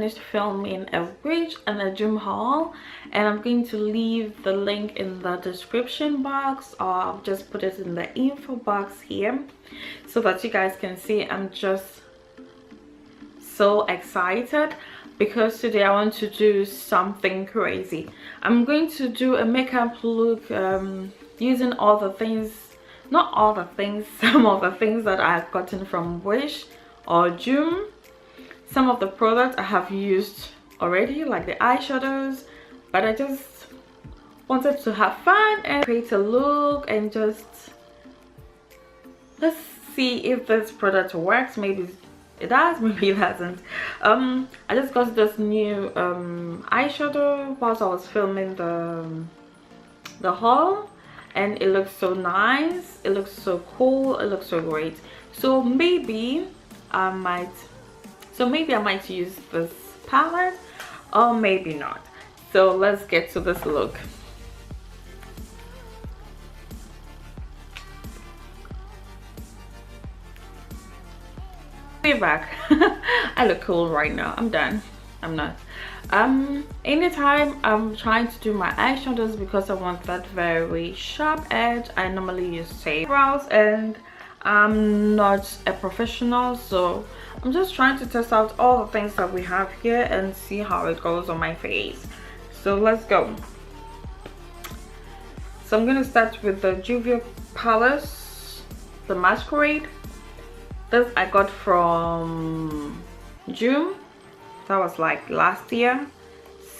finished filming a Wish and a Joom haul, and I'm going to leave the link in the description box, or I'll just put it in the info box here so that you guys can see. I'm just so excited because today I want to do something crazy. I'm going to do a makeup look using all the things, not all the things, some of the things that I've gotten from Wish or Joom. Some of the products I have used already, like the eyeshadows, but I just wanted to have fun and create a look and just let's see if this product works. Maybe it does, maybe it hasn't. I just got this new eyeshadow whilst I was filming the haul, and it looks so nice, it looks so cool, it looks so great. So maybe I might use this palette, or maybe not. So let's get to this look. Be back. I look cool right now. I'm done. I'm not. Anytime I'm trying to do my eyeshadows, because I want that very sharp edge, I normally use tape brows, and I'm not a professional, so I'm just trying to test out all the things that we have here and see how it goes on my face. So let's go. So I'm gonna start with the Juvial Palace, the Masquerade. This I got from Joom. That was like last year.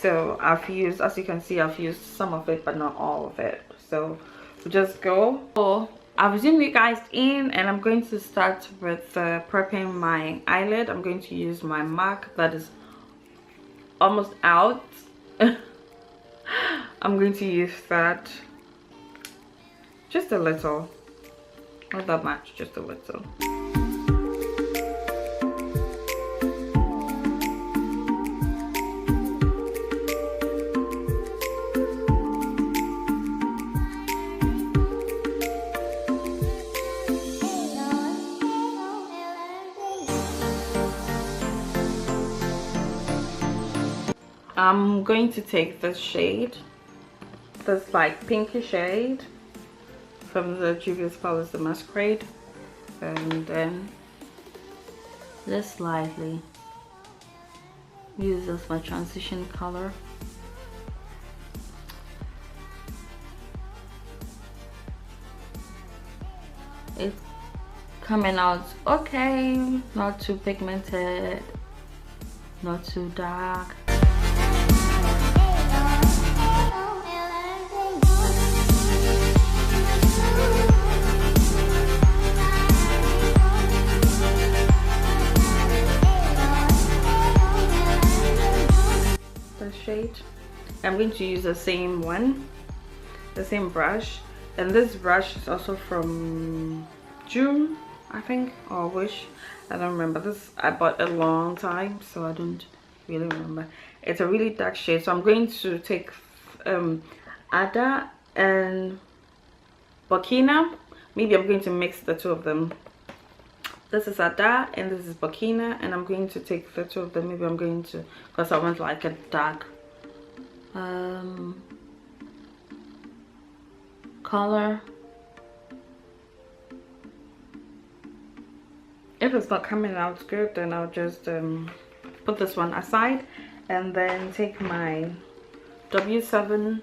So I've used, as you can see, I've used some of it but not all of it. So we just go. So I've zoomed you guys in, and I'm going to start with prepping my eyelid. I'm going to use my MAC that is almost out. I'm going to use that just a little, not that much, just a little. I'm going to take this shade, this like pinky shade from the Juvia's Palace, the Masquerade, and then just slightly use as my transition color. It's coming out okay, not too pigmented, not too dark. Shade. I'm going to use the same one, the same brush, and this brush is also from Joom, I think, or Wish. I don't remember. This I bought a long time, so I don't really remember. It's a really dark shade, so I'm going to take Ada and Burkina. Maybe I'm going to mix the two of them. This is Ada and this is Burkina, and I'm going to take the two of them. Maybe I'm going to, because I want like a dark color. If it's not coming out good, then I'll just put this one aside, and then take my W7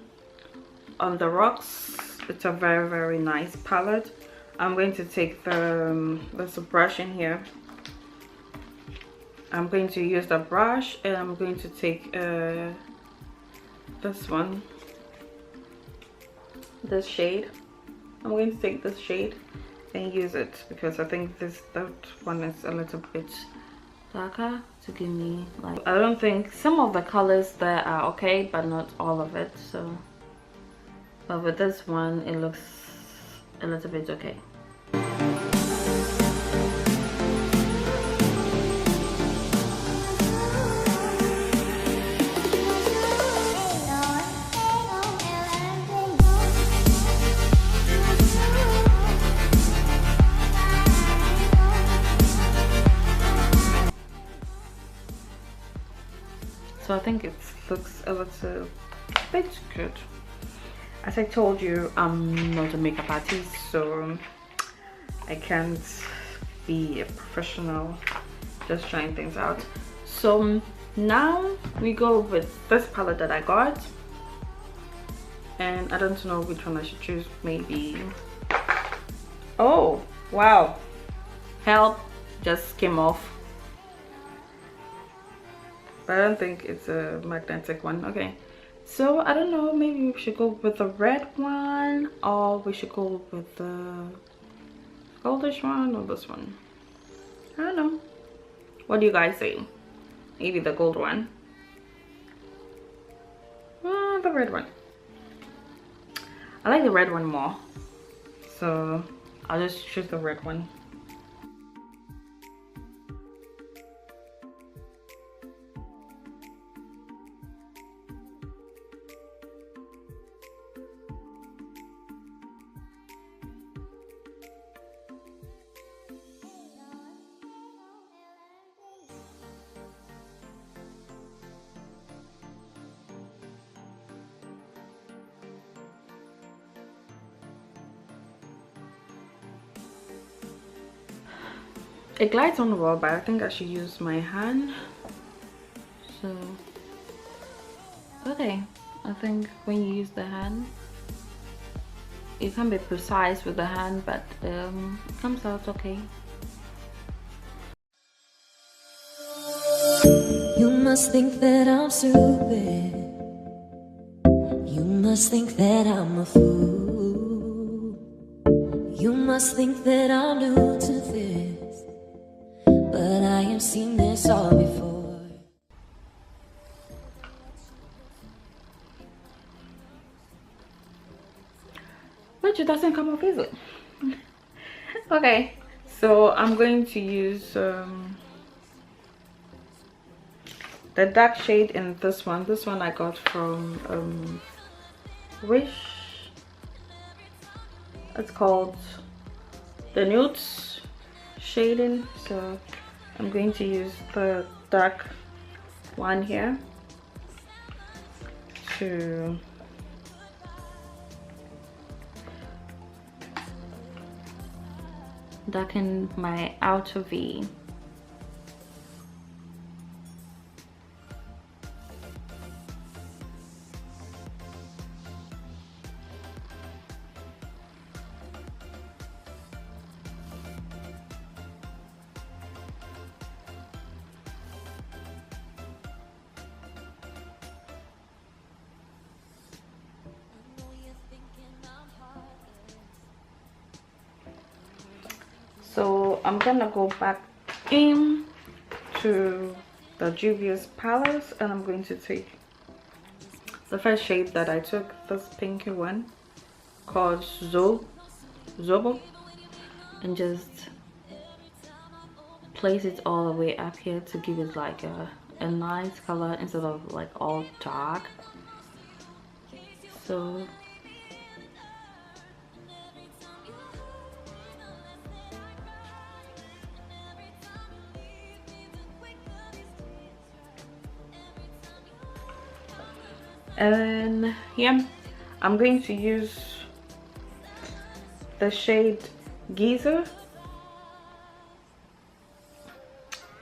on the Rocks. It's a very nice palette. I'm going to take there's a brush in here. I'm going to use the brush, and I'm going to take this one, this shade. I'm going to take this shade and use it, because I think that one is a little bit darker to give me like, I don't think some of the colors there are okay, but not all of it. So, but with this one it looks a little bit okay. so I think it looks a little bit good. As I told you, I'm not a makeup artist, so I can't be a professional just trying things out. So now we go with this palette that I got, and I don't know which one I should choose. Maybe, oh wow, help, just came off. But I don't think it's a magnetic one. Okay, so I don't know, maybe we should go with the red one, or we should go with the goldish one, or this one. I don't know, what do you guys say? Maybe the gold one. The red one. I like the red one more, so I'll just choose the red one. It glides on well, but I think I should use my hand. So, okay, I think when you use the hand, you can be precise with the hand, but it comes out okay. You must think that I'm stupid. You must think that I'm a fool. You must think that I'm new to this, but I have seen this all before. Which it doesn't come off easily. Okay, so I'm going to use the dark shade in this one. This one I got from Wish. It's called the nudes shading. So I'm going to use the dark one here to darken my outer V. So I'm gonna go back in to the Juvia's palette, and I'm going to take the first shade that I took, this pinky one called Zobo, and just place it all the way up here to give it like a nice color instead of like all dark. So and yeah, I'm going to use the shade Geezer.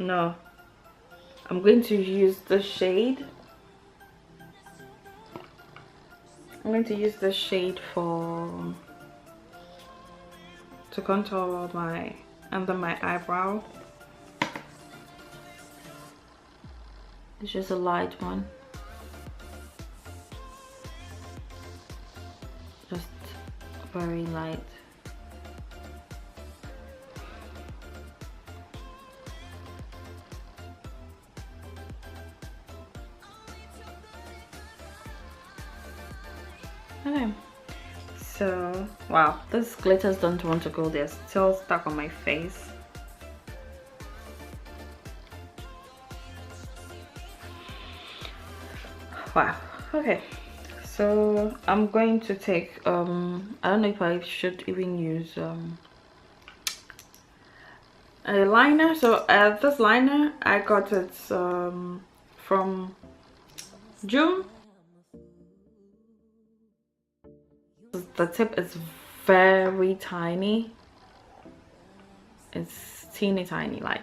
No, I'm going to use the shade. I'm going to use the shade to contour my under my eyebrow. It's just a light one. Just very light. Okay, so wow, these glitters don't want to go, they're still stuck on my face. Wow. Okay, so I'm going to take I don't know if I should even use a liner. So this liner I got it from Joom. The tip is very tiny. It's teeny tiny, like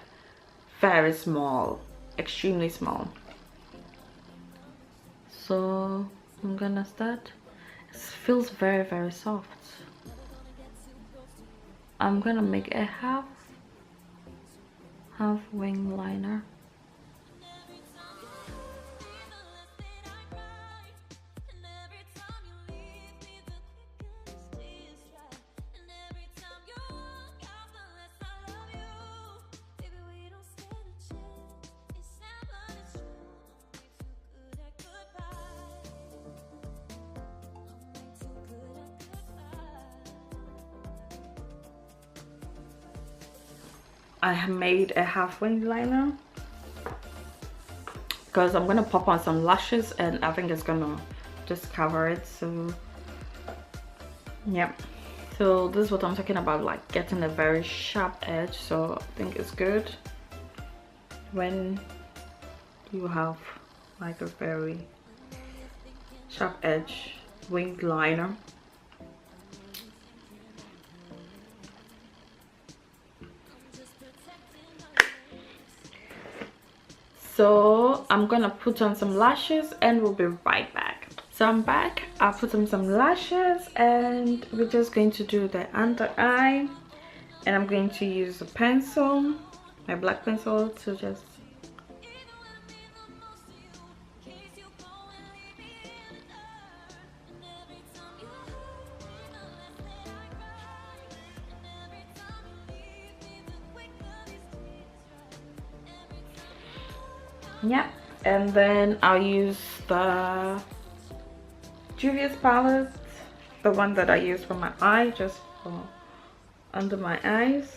very small, extremely small. So I'm gonna start. It feels very soft. I'm gonna make a half wing liner. I have made a half wing liner because I'm gonna pop on some lashes and I think it's gonna just cover it. So yeah, so this is what I'm talking about, like getting a very sharp edge. So I think it's good when you have like a very sharp edge wing liner. So I'm gonna put on some lashes and we'll be right back. So I'm back. I'll put on some lashes and we're just going to do the under eye, and I'm going to use a pencil, my black pencil, to just yeah. And then I'll use the Juvia's palette, the one that I use for my eye, just for under my eyes.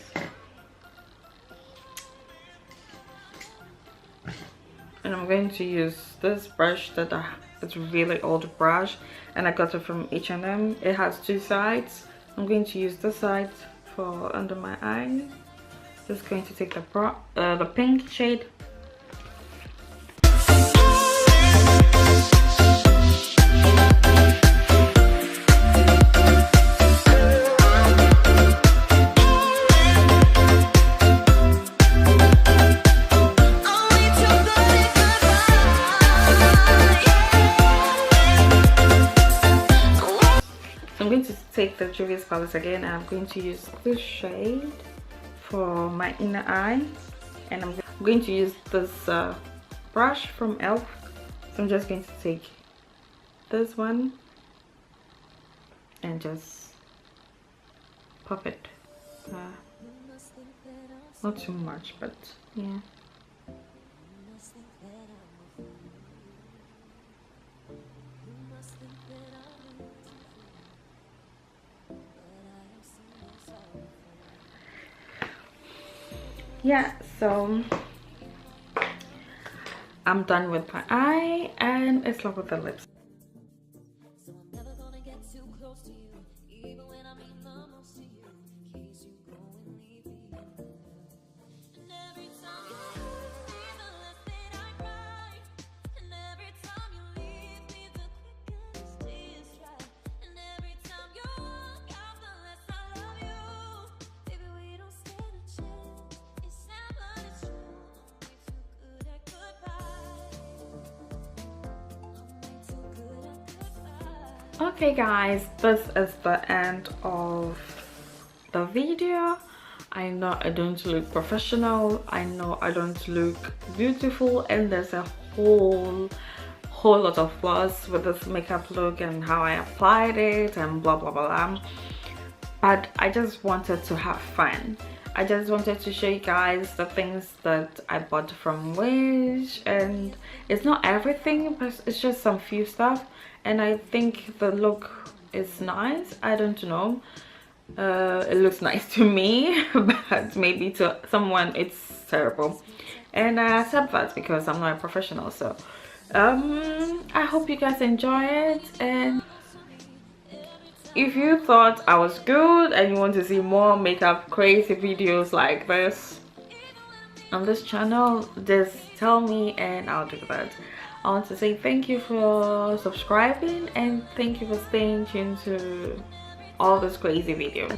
And I'm going to use this brush that it's a really old brush and I got it from H&M. It has two sides. I'm going to use this side for under my eyes. Just going to take the pink shade. Take the Juvia's palette again, and I'm going to use this shade for my inner eye, and I'm going to use this brush from ELF. So I'm just going to take this one and just pop it, not too much, but yeah. Yeah, so I'm done with my eye and it's love with the lips. Okay guys, this is the end of the video. I know I don't look professional, I know I don't look beautiful, and there's a whole lot of flaws with this makeup look and how I applied it and blah blah blah, but I just wanted to have fun. I just wanted to show you guys the things that I bought from Wish, and it's not everything, but it's just some few stuff, and I think the look is nice. I don't know, it looks nice to me, but maybe to someone it's terrible, and I accept that because I'm not a professional. So I hope you guys enjoy it, and if you thought I was good and you want to see more makeup crazy videos like this on this channel, just tell me and I'll do that. I want to say thank you for subscribing and thank you for staying tuned to all this crazy video.